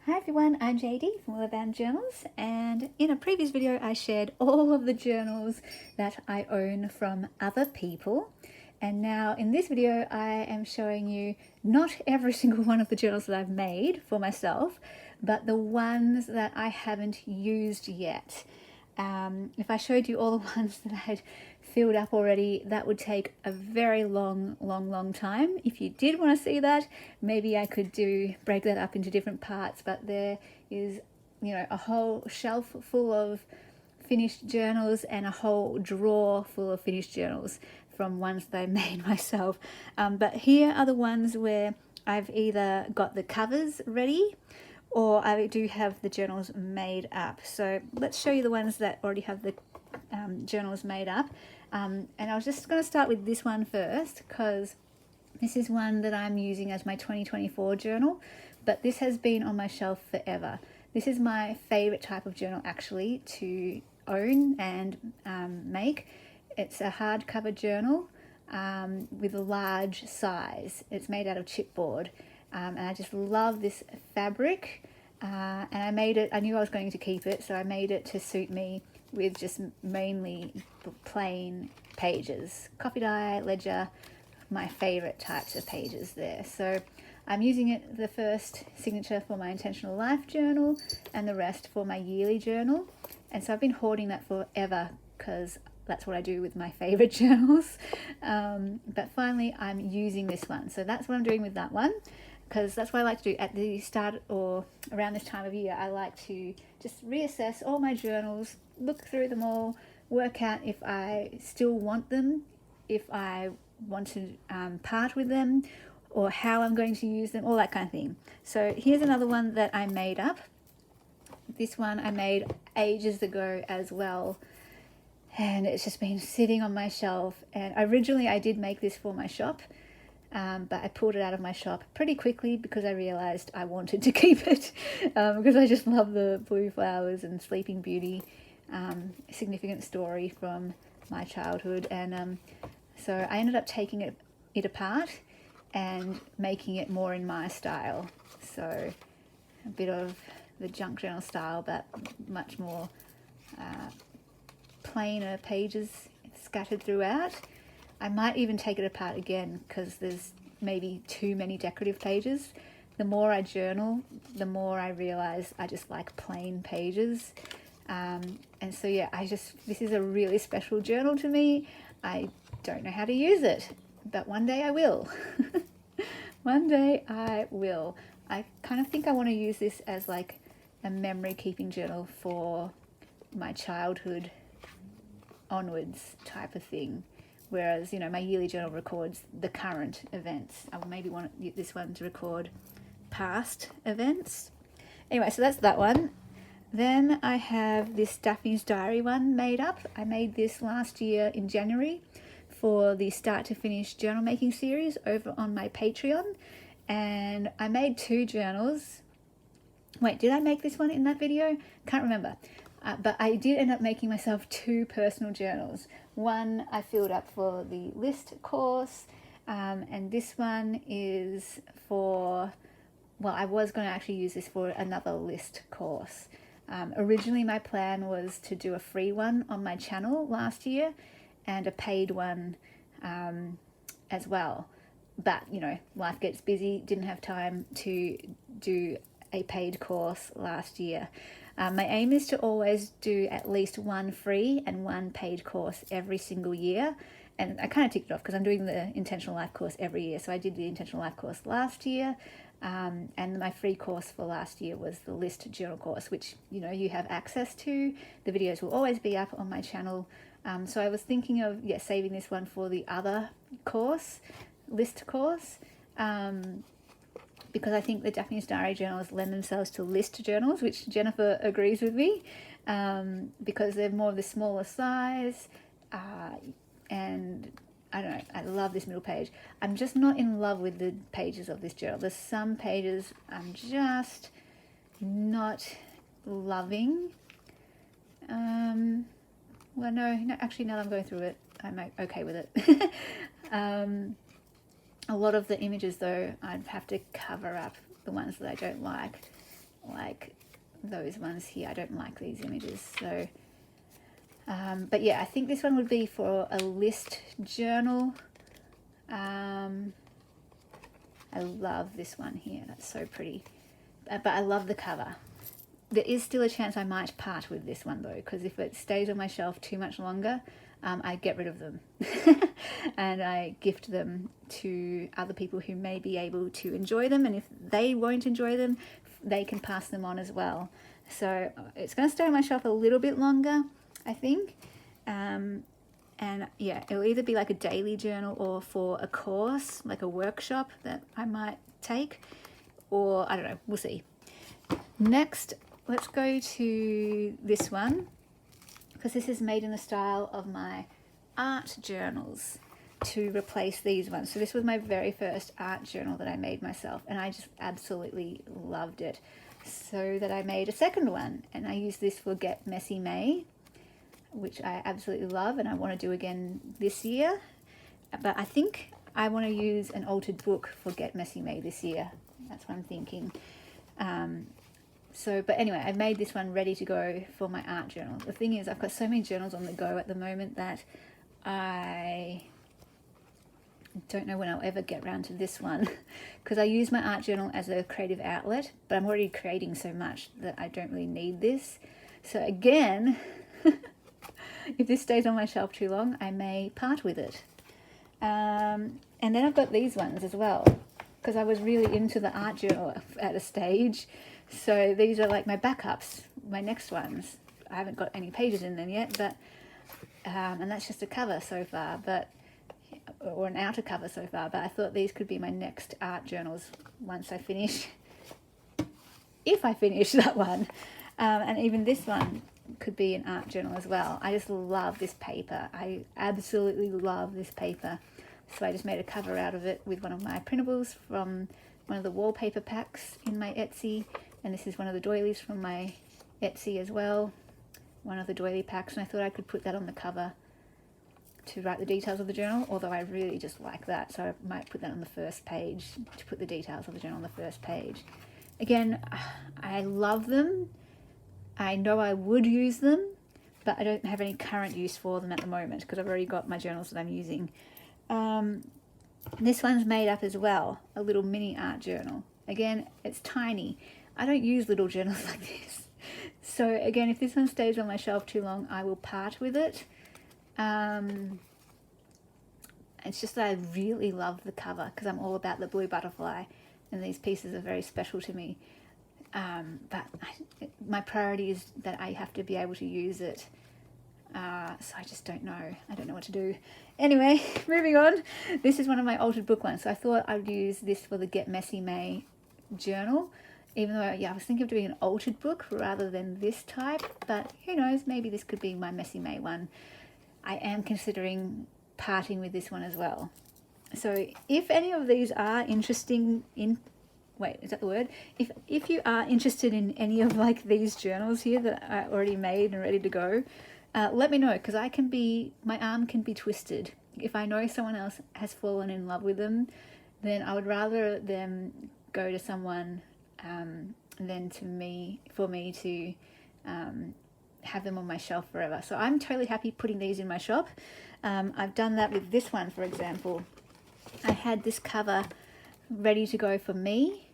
Hi everyone, I'm JD from Willowbound Journals, and in a previous video I shared all of the journals that I own from other people, and now in this video I am showing you not every single one of the journals that I've made for myself, but the ones that I haven't used yet. If I showed you all the ones that I'd filled up already, that would take a very long time. If you did want to see that, maybe I could break that up into different parts, but there is, a whole shelf full of finished journals and a whole drawer full of finished journals from ones that I made myself. But here are the ones where I've either got the covers ready or I do have the journals made up. So let's show you the ones that already have the journals made up. And I was just going to start with this one first because this is one that I'm using as my 2024 journal, but this has been on my shelf forever. This is my favorite type of journal actually to own and make. It's a hardcover journal with a large size. It's made out of chipboard. And I just love this fabric, and I made it, I knew I was going to keep it, so I made it to suit me with just mainly plain pages. Coffee dye, ledger, my favorite types of pages there. So I'm using it, the first signature for my Intentional Life journal and the rest for my yearly journal. And so I've been hoarding that forever because that's what I do with my favorite journals. But finally I'm using this one. So that's what I'm doing with that one, because that's what I like to do at the start or around this time of year. I like to just reassess all my journals, look through them all, work out if I still want them, if I want to part with them, or how I'm going to use them, all that kind of thing. So here's another one that I made up. This one I made ages ago as well, and it's just been sitting on my shelf. And originally I did make this for my shop, but I pulled it out of my shop pretty quickly because I realized I wanted to keep it because I just love the blue flowers and Sleeping Beauty, significant story from my childhood. And so I ended up taking it apart and making it more in my style. So a bit of the junk journal style, but much more plainer pages scattered throughout. I might even take it apart again because there's maybe too many decorative pages. The more I journal, the more I realize I just like plain pages. And so yeah, this is a really special journal to me. I don't know how to use it, but one day I will. One day I will. I kind of think I want to use this as like a memory keeping journal for my childhood onwards type of thing. Whereas, my yearly journal records the current events. I maybe want this one to record past events. Anyway, so that's that one. Then I have this Daphne's Diary one made up. I made this last year in January for the Start to Finish journal making series over on my Patreon. And I made two journals. Wait, did I make this one in that video? Can't remember. But I did end up making myself two personal journals. One I filled up for the list course, and this one is for, well, I was going to actually use this for another list course. Originally my plan was to do a free one on my channel last year and a paid one as well. But, life gets busy, didn't have time to do a paid course last year. My aim is to always do at least one free and one paid course every single year. And I kind of ticked it off because I'm doing the Intentional Life course every year. So I did the Intentional Life course last year. And my free course for last year was the List Journal course, which, you have access to. The videos will always be up on my channel. So I was thinking of, saving this one for the other course, List course. Because I think the Daphne's Diary journals lend themselves to list journals, which Jennifer agrees with me, because they're more of the smaller size, and I don't know, I love this middle page. I'm just not in love with the pages of this journal. There's some pages I'm just not loving. Well, no, actually, now that I'm going through it, I'm okay with it. A lot of the images, though, I'd have to cover up the ones that I don't like. like those ones here. I don't like these images. So, but yeah, I think this one would be for a list journal. I love this one here. That's so pretty. But I love the cover. There is still a chance I might part with this one though, because if it stays on my shelf too much longer, I get rid of them and I gift them to other people who may be able to enjoy them, and if they won't enjoy them, they can pass them on as well. So it's going to stay on my shelf a little bit longer, I think. And yeah, it'll either be like a daily journal or for a course, like a workshop that I might take, or I don't know, we'll see. Next, let's go to this one, because this is made in the style of my art journals to replace these ones. So this was my very first art journal that I made myself, and I just absolutely loved it. So that I made a second one, and I used this for Get Messy May, which I absolutely love and I want to do again this year. But I think I want to use an altered book for Get Messy May this year. That's what I'm thinking. But anyway, I made this one ready to go for my art journal. The thing is, I've got so many journals on the go at the moment that I don't know when I'll ever get around to this one, because I use my art journal as a creative outlet, but I'm already creating so much that I don't really need this. So again, if this stays on my shelf too long, I may part with it. And then I've got these ones as well, because I was really into the art journal at a stage. So these are like my backups, my next ones. I haven't got any pages in them yet, but and that's just a cover so far, or an outer cover so far. But I thought these could be my next art journals once I finish, if I finish that one. And even this one could be an art journal as well. I just love this paper. I absolutely love this paper. So I just made a cover out of it with one of my printables from one of the wallpaper packs in my Etsy. And this is one of the doilies from my Etsy as well. One of the doily packs. And I thought I could put that on the cover to write the details of the journal, although I really just like that. So I might put that on the first page, to put the details of the journal on the first page. Again, I love them. I know I would use them, but I don't have any current use for them at the moment because I've already got my journals that I'm using. This one's made up as well, a little mini art journal. Again, it's tiny. I don't use little journals like this. So again, if this one stays on my shelf too long, I will part with it. It's just that I really love the cover because I'm all about the blue butterfly, and these pieces are very special to me. But my priority is that I have to be able to use it. So I just don't know. I don't know what to do. Anyway, moving on. This is one of my altered book ones. So I thought I would use this for the Get Messy May journal. Even though, yeah, I was thinking of doing an altered book rather than this type. But who knows, maybe this could be my Messy May one. I am considering parting with this one as well. So if any of these are interesting in... Wait, is that the word? If you are interested in any of like these journals here that I already made and ready to go, let me know, because my arm can be twisted. If I know someone else has fallen in love with them, then I would rather them go to someone than for me to have them on my shelf forever. So I'm totally happy putting these in my shop. I've done that with this one, for example. I had this cover ready to go for me,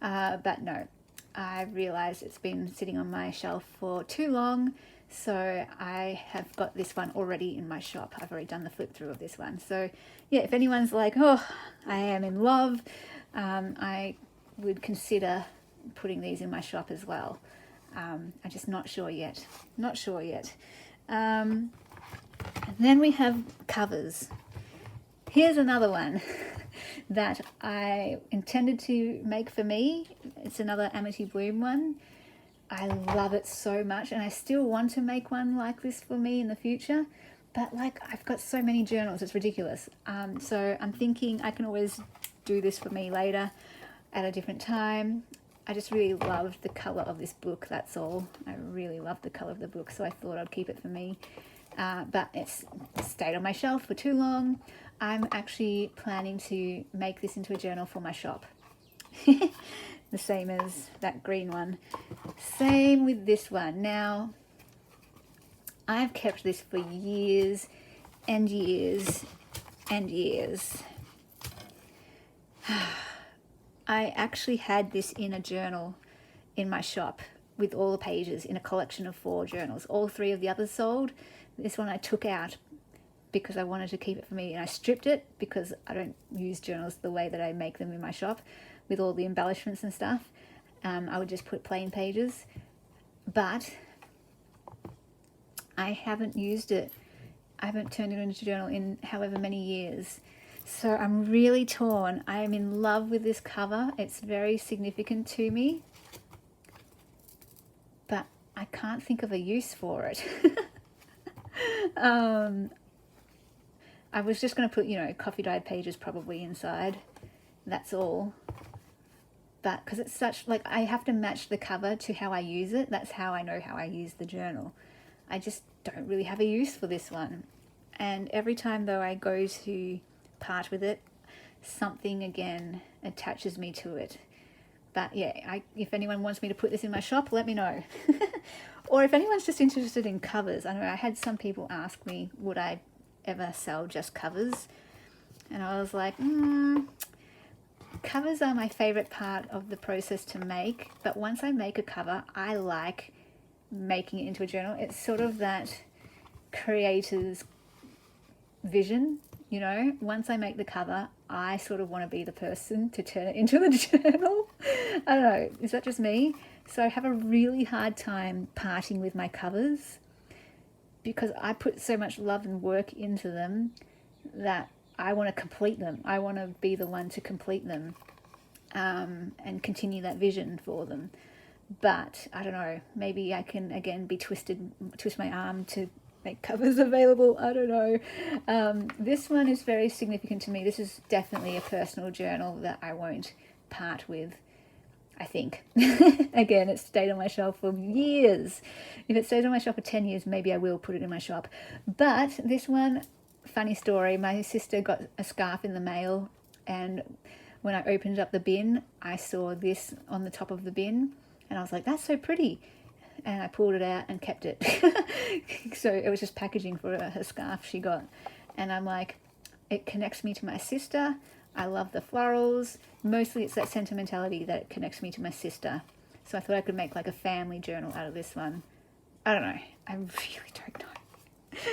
but no, I realized it's been sitting on my shelf for too long, so I have got this one already in my shop. I've already done the flip through of this one. So yeah, if anyone's like, oh, I am in love, I would consider putting these in my shop as well. I'm just not sure yet. And then we have covers. Here's another one that I intended to make for me. It's another Amity Bloom one. I love it so much, and I still want to make one like this for me in the future, but like I've got so many journals, it's ridiculous. So I'm thinking I can always do this for me later at a different time. I just really loved the color of this book, that's all. I really loved the color of the book, so I thought I'd keep it for me. But it's stayed on my shelf for too long. I'm actually planning to make this into a journal for my shop. The same as that green one. Same with this one. Now, I've kept this for years and years and years. I actually had this in a journal in my shop with all the pages in a collection of 4 journals. All 3 of the others sold. This one I took out because I wanted to keep it for me, and I stripped it because I don't use journals the way that I make them in my shop with all the embellishments and stuff. I would just put plain pages, but I haven't used it. I haven't turned it into a journal in however many years. So I'm really torn. I am in love with this cover. It's very significant to me, but I can't think of a use for it. I was just going to put, you know, coffee dyed pages probably inside. That's all. But because it's such, like, I have to match the cover to how I use it. That's how I know how I use the journal. I just don't really have a use for this one. And every time though I go to part with it, something again attaches me to it. But yeah, if anyone wants me to put this in my shop, let me know. Or if anyone's just interested in covers. I know I had some people ask me, would I ever sell just covers? And I was like, covers are my favorite part of the process to make. But once I make a cover, I like making it into a journal. It's sort of that creator's vision, you know. Once I make the cover, I sort of want to be the person to turn it into the journal. I don't know, is that just me? So I have a really hard time parting with my covers because I put so much love and work into them that I want to complete them. I want to be the one to complete them and continue that vision for them. But I don't know, maybe I can again twist my arm to make covers available. I don't know. This one is very significant to me. This is definitely a personal journal that I won't part with, I think. Again, it's stayed on my shelf for years. If it stays on my shelf for 10 years, maybe I will put it in my shop. But this one, funny story, my sister got a scarf in the mail, and when I opened up the bin, I saw this on the top of the bin, and I was like, that's so pretty. And I pulled it out and kept it. So it was just packaging for her scarf she got. And I'm like, it connects me to my sister. I love the florals. Mostly it's that sentimentality that connects me to my sister. So I thought I could make like a family journal out of this one. I don't know. I really don't know.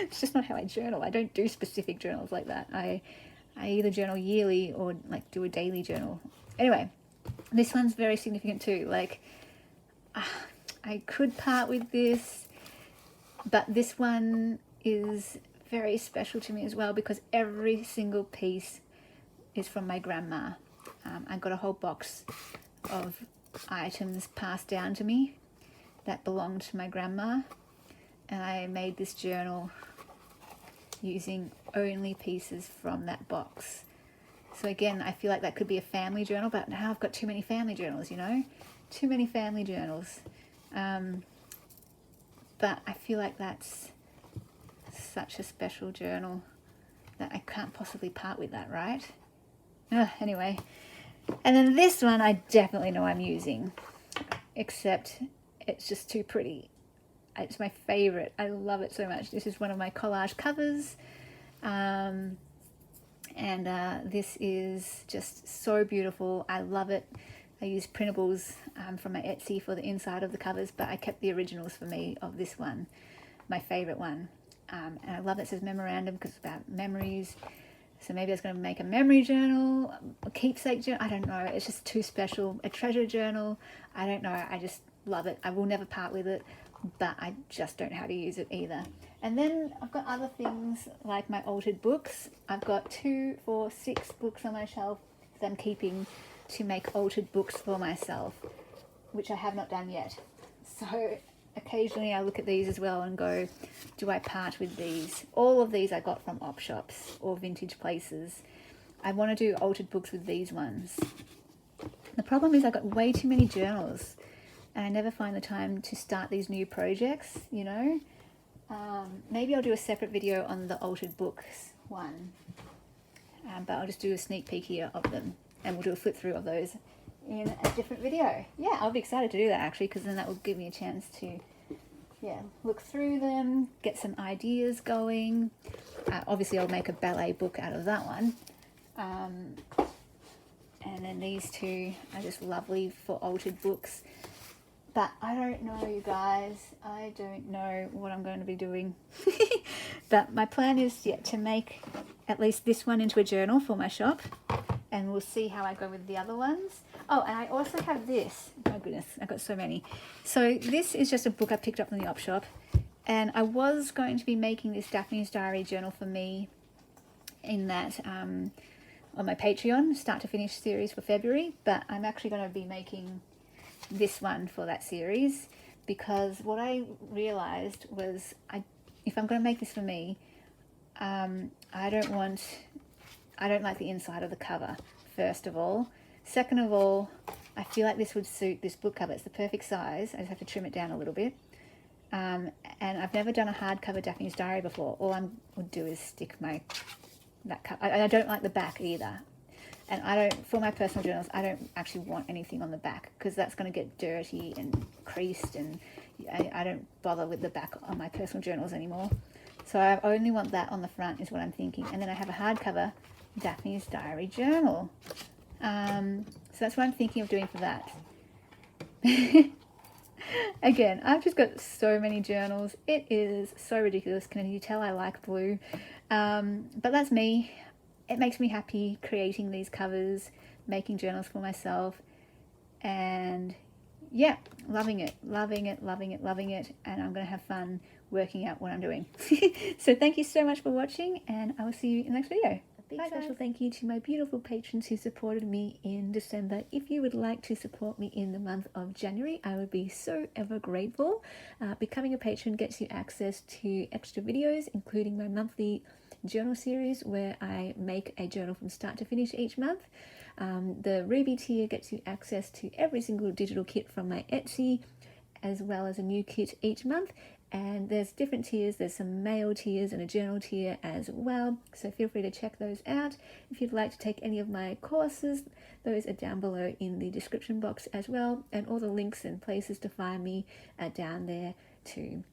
It's just not how I journal. I don't do specific journals like that. I either journal yearly or like do a daily journal. Anyway, this one's very significant too. Like, I could part with this, but this one is very special to me as well because every single piece is from my grandma. I got a whole box of items passed down to me that belonged to my grandma, and I made this journal using only pieces from that box. So again, I feel like that could be a family journal, but now I've got too many family journals, you know? Too many family journals. But I feel like that's such a special journal that I can't possibly part with that, right? Anyway, and then this one I definitely know I'm using, except it's just too pretty. It's my favorite. I love it so much. This is one of my collage covers, and this is just so beautiful. I love it. I used printables from my Etsy for the inside of the covers, but I kept the originals for me of this one, my favorite one. And I love it says memorandum because it's about memories. So maybe I was going to make a memory journal, a keepsake journal. I don't know. It's just too special. A treasure journal. I don't know. I just love it. I will never part with it, but I just don't know how to use it either. And then I've got other things like my altered books. I've got 2, 4, 6 books on my shelf that I'm keeping to make altered books for myself, which I have not done yet. So occasionally I look at these as well and go, do I part with these? All of these I got from op shops or vintage places. I want to do altered books with these ones. The problem is I've got way too many journals and I never find the time to start these new projects, you know. Maybe I'll do a separate video on the altered books one, but I'll just do a sneak peek here of them. And we'll do a flip through of those in a different video. Yeah, I'll be excited to do that actually, because then that will give me a chance to look through them, get some ideas going. Obviously I'll make a ballet book out of that one. And then these two are just lovely for altered books. But I don't know, you guys. I don't know what I'm going to be doing. But my plan is to make at least this one into a journal for my shop. And we'll see how I go with the other ones. Oh, and I also have this. My goodness, I've got so many. So this is just a book I picked up from the op shop. And I was going to be making this Daphne's Diary journal for me in that on my Patreon, start to finish series for February. But I'm actually going to be making this one for that series, because what I realized was if I'm going to make this for me, I don't like the inside of the cover, first of all. Second of all, I feel like this would suit this book cover. It's the perfect size. I just have to trim it down a little bit. And I've never done a hardcover Daphne's Diary before. All I would do is stick that cover. I don't like the back either. And for my personal journals, I don't actually want anything on the back, because that's going to get dirty and creased, and I don't bother with the back on my personal journals anymore. So I only want that on the front is what I'm thinking. And then I have a hardcover Daphne's Diary journal. So that's what I'm thinking of doing for that. Again, I've just got so many journals. It is so ridiculous. Can you tell I like blue? But that's me. It makes me happy creating these covers, making journals for myself, and yeah, loving it. And I'm going to have fun working out what I'm doing. So thank you so much for watching, and I will see you in the next video. A big special thank you to my beautiful patrons who supported me in December. If you would like to support me in the month of January, I would be so ever grateful. Becoming a patron gets you access to extra videos, including my monthly journal series where I make a journal from start to finish each month. The Ruby tier gets you access to every single digital kit from my Etsy, as well as a new kit each month. And there's different tiers. There's some mail tiers and a journal tier as well, so feel free to check those out. If you'd like to take any of my courses, those are down below in the description box as well, and all the links and places to find me are down there too.